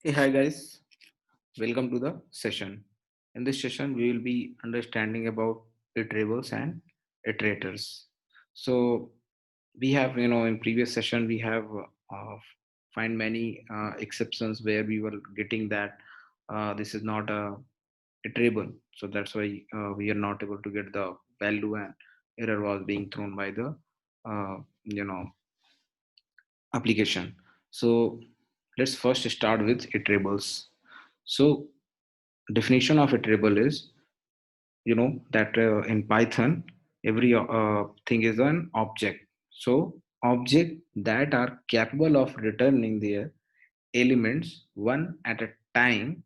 Hey, hi guys, welcome to the session. In this session, we will be understanding about iterables and iterators. So we have, in previous session, we have find many exceptions where we were getting that this is not a iterable. So that's why we are not able to get the value and error was being thrown by the, uh, you know, application. So let's first start with iterables. So definition of iterable is that in Python every thing is an object. So object that are capable of returning their elements one at a time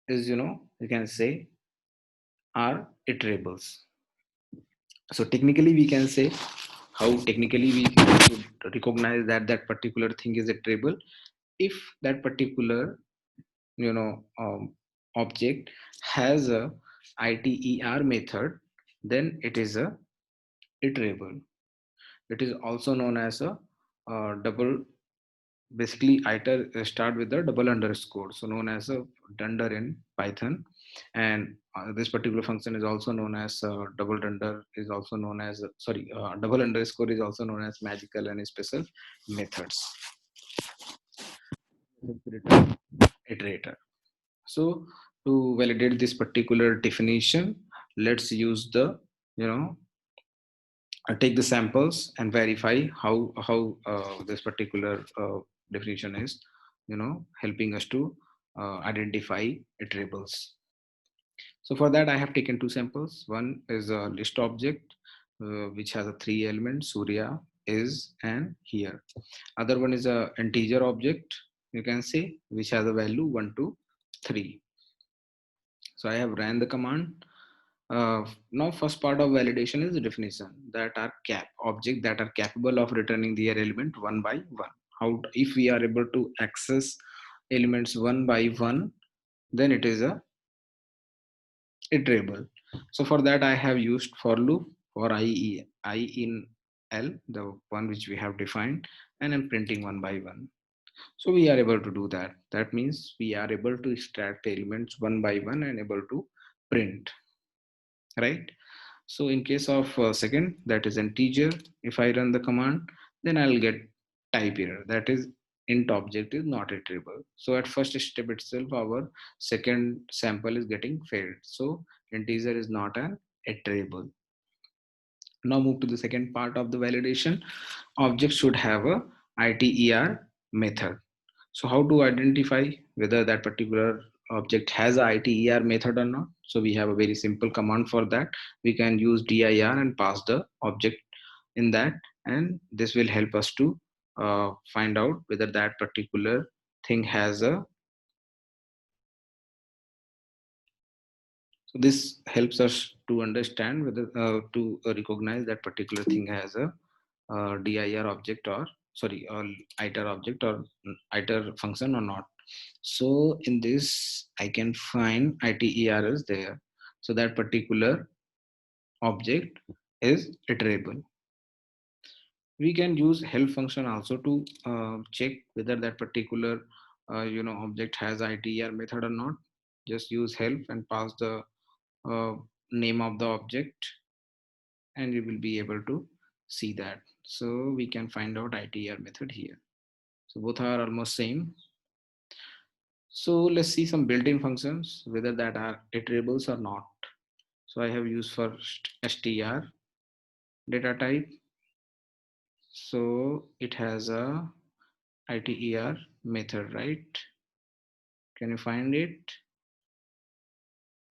is you can say are iterables. So technically we can say how technically we should recognize that that particular thing is iterable if that particular object has a iter method, then it is a iterable. It is also known as a double. Basically iter start with the double underscore, so known as a dunder in Python. And this particular function is also known as double dunder, is also known as double underscore is also known as magical and special methods. Iterator. So to validate this particular definition, let's use the, you know, take the samples and verify how this particular definition is, helping us to identify iterables. So for that, I have taken two samples. One is a list object, which has a three elements: Surya, is, and here. Other one is a integer object, you can say, which has a value 1 to 3. So I have ran the command. Now first part of validation is the definition that are cap object that are capable of returning their element one by one. How if we are able to access elements one by one, then it is a iterable. So for that I have used for loop for I in L, the one which we have defined, and I'm printing one by one. So we are able to do that. That means we are able to extract elements one by one and able to print, right? So in case of second, that is integer, if I run the command, then I'll get type error, that is int object is not iterable. So at first step itself our second sample is getting failed, so integer is not an iterable. Now move to the second part of the validation. Object should have a iter method. So how to identify whether that particular object has a iter method or not? So we have a very simple command for that. We can use dir and pass the object in that, and this will help us to find out whether that particular thing has a. So this helps us to understand whether to recognize that particular thing has a dir object or sorry or iter object or iter function or not. So in this I can find iter is there, so that particular object is iterable. We can use help function also to check whether that particular object has iter method or not. Just use help and pass the uh, name of the object, and you will be able to see that. So we can find out iter method here. So both are almost same. So let's see some built-in functions, whether that are iterables or not. So I have used first str data type. So it has a iter method, right? Can you find it?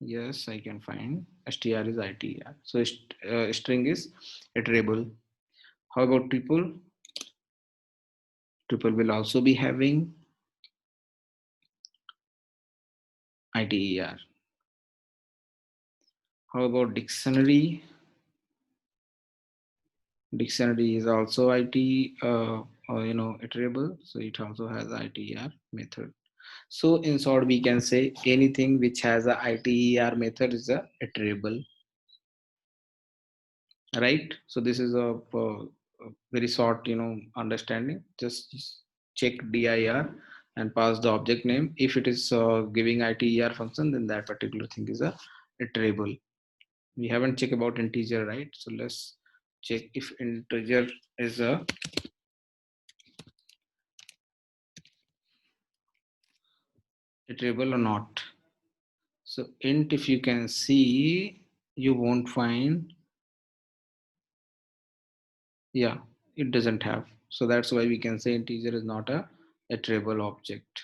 Yes, I can find str is iter. So string is iterable. How about tuple? Tuple will also be having iter. How about dictionary? Dictionary is also iterable, so it also has iter method. So in short, we can say anything which has a iter method is a iterable, right? So this is a very short understanding. Just check dir and pass the object name. If it is giving iter function, then that particular thing is a iterable. We haven't checked about integer, right? So let's check if integer is a iterable or not. So int, if you can see, you won't find, yeah, it doesn't have. So that's why we can say integer is not a iterable object.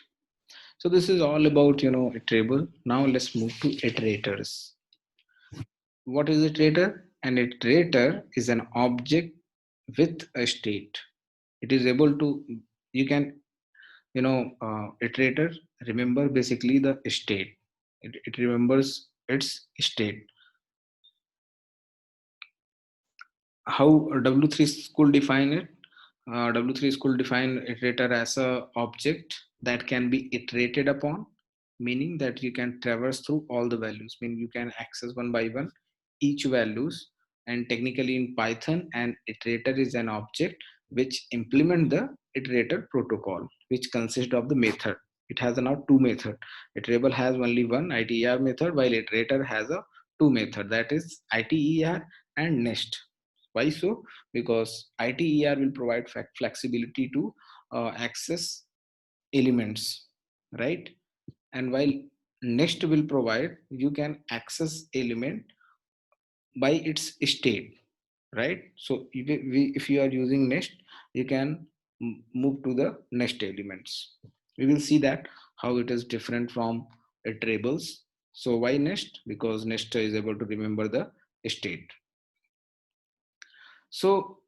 So this is all about, iterable. Now let's move to iterators. What is iterator? An iterator is an object with a state. It is able to, you can, iterator remember basically the state. It remembers its state. How W3 school define it? W3 school define iterator as a object that can be iterated upon, meaning that you can traverse through all the values, meaning you can access one by one each values. And technically in Python, an iterator is an object which implement the iterator protocol, which consists of the method. It has now two method. Iterable has only one iter method, while iterator has a two method, that is iter and next. Why so? Because iter will provide flexibility to access elements, right? And while next will provide, you can access element by its state, right? So if you are using next, you can move to the next elements. We will see that how it is different from iterables. So why next? Because next is able to remember the state. So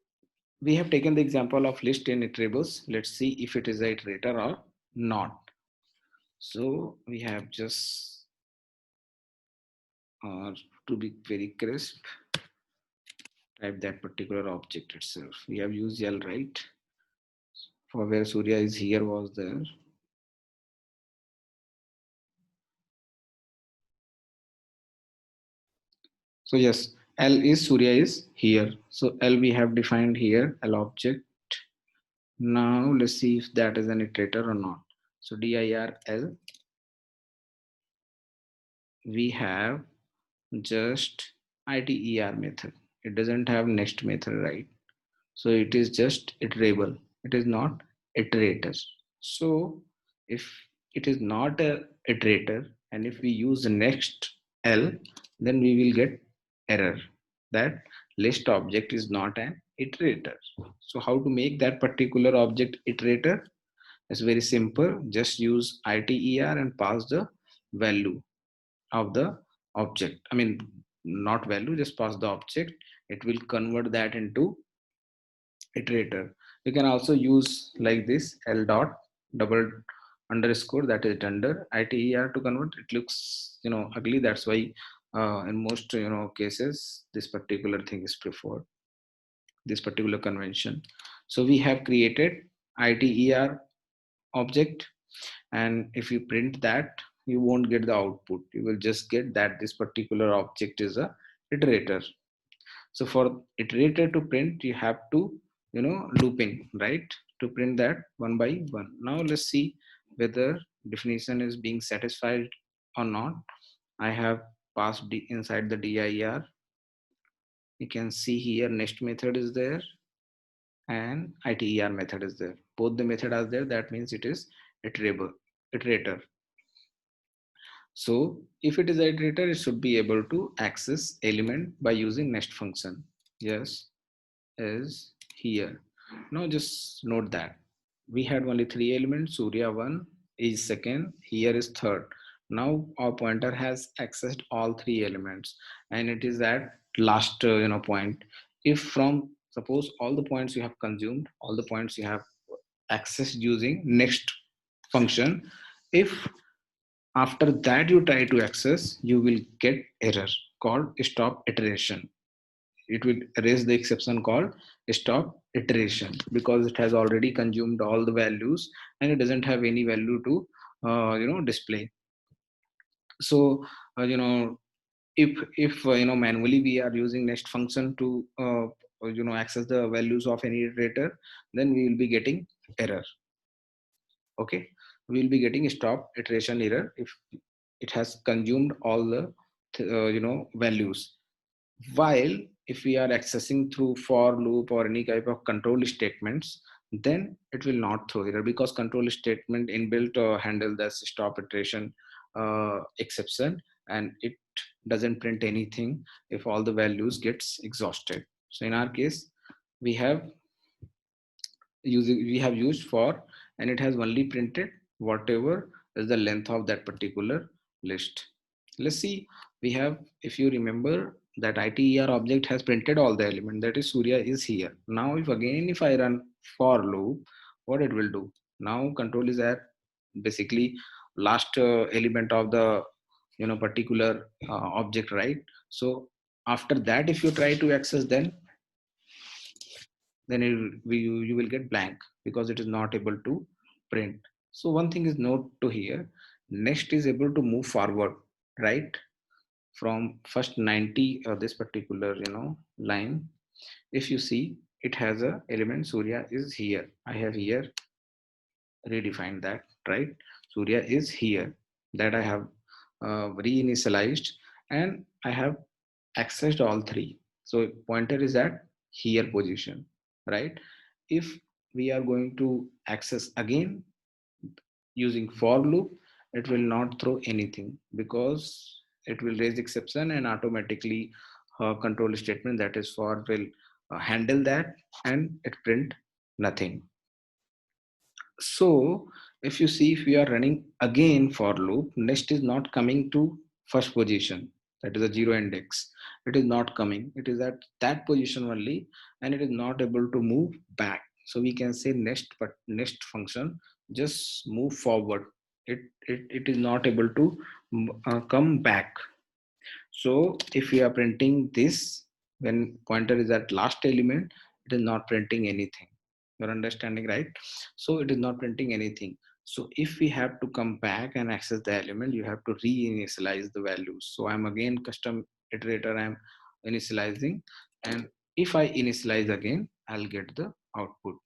we have taken the example of list in iterables. Let's see if it is a iterator or not. So we have just to be very crisp, type that particular object itself. We have used L, right? For where Surya is here was there. So yes, L is Surya is here. So L we have defined here, L object. Now let's see if that is an iterator or not. So dir L, we have just iter method. It doesn't have next method, right? So it is just iterable. It is not iterator. So if it is not a iterator, and if we use next L, then we will get error that list object is not an iterator. So how to make that particular object iterator? It's very simple. Just use iter and pass the value of the object. I mean, not value, just pass the object. It will convert that into iterator. You can also use like this L dot double underscore, that is under iter to convert. It looks ugly. That's why in most cases this particular thing is preferred, this particular convention. So we have created iter object, and if you print that, you won't get the output. You will just get that this particular object is a iterator. So for iterator to print, you have to looping, right, to print that one by one. Now let's see whether definition is being satisfied or not. I have passed inside the dir. You can see here next method is there and iter method is there. Both the method are there. That means it is iterable, iterator. So if it is an iterator, it should be able to access element by using next function. Yes, is here. Now just note that we had only three elements. Surya 1 is second, here is third. Now our pointer has accessed all three elements, and it is at last point. If from suppose all the points you have consumed, all the points you have accessed using next function, if after that you try to access, you will get error called stop iteration. It will raise the exception called stop iteration, because it has already consumed all the values and it doesn't have any value to display. So if manually we are using next function to access the values of any iterator, then we will be getting error. Okay. we will be getting a stop iteration error if it has consumed all the values. While if we are accessing through for loop or any type of control statements, then it will not throw error, because control statement inbuilt handle the stop iteration exception, and it doesn't print anything if all the values gets exhausted. So in our case, we have used for, and it has only printed whatever is the length of that particular list. Let's see, we have, if you remember, that iter object has printed all the element, that is Surya is here. Now if I run for loop, what it will do, now control is at basically last element of the particular object, right? So after that, if you try to access, then you will get blank, because it is not able to print. So one thing is note to here, next is able to move forward, right? From first 90, this particular line, if you see, it has a element Surya is here. I have here redefined that, right? Surya is here, that I have reinitialized, and I have accessed all three. So pointer is at here position, right? If we are going to access again using for loop, it will not throw anything, because it will raise exception, and automatically control statement, that is for, will handle that, and it print nothing. So if you see, if we are running again for loop, next is not coming to first position, that is a zero index. It is not coming, it is at that position only, and it is not able to move back. So we can say next, but next function just move forward. It is not able to come back. So if we are printing this, when pointer is at last element, it is not printing anything. You're understanding, right? So it is not printing anything. So if we have to come back and access the element, you have to reinitialize the values. So I'm again custom iterator, I'm initializing. And if I initialize again, I'll get the output,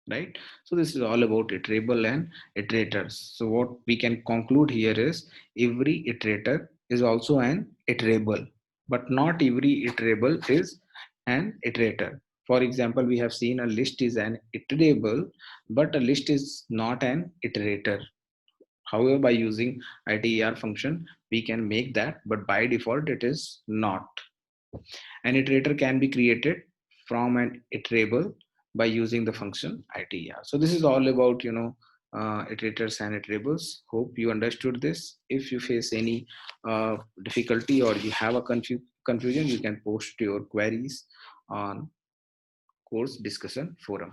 right? So this is all about iterable and iterators. So what we can conclude here is, every iterator is also an iterable, but not every iterable is an iterator. For example, we have seen a list is an iterable, but a list is not an iterator. However, by using iter function, we can make that, but by default it is not. An iterator can be created from an iterable by using the function iter. So this is all about iterators and iterables. Hope you understood this. If you face any difficulty, or you have a confusion, you can post your queries on course discussion forum.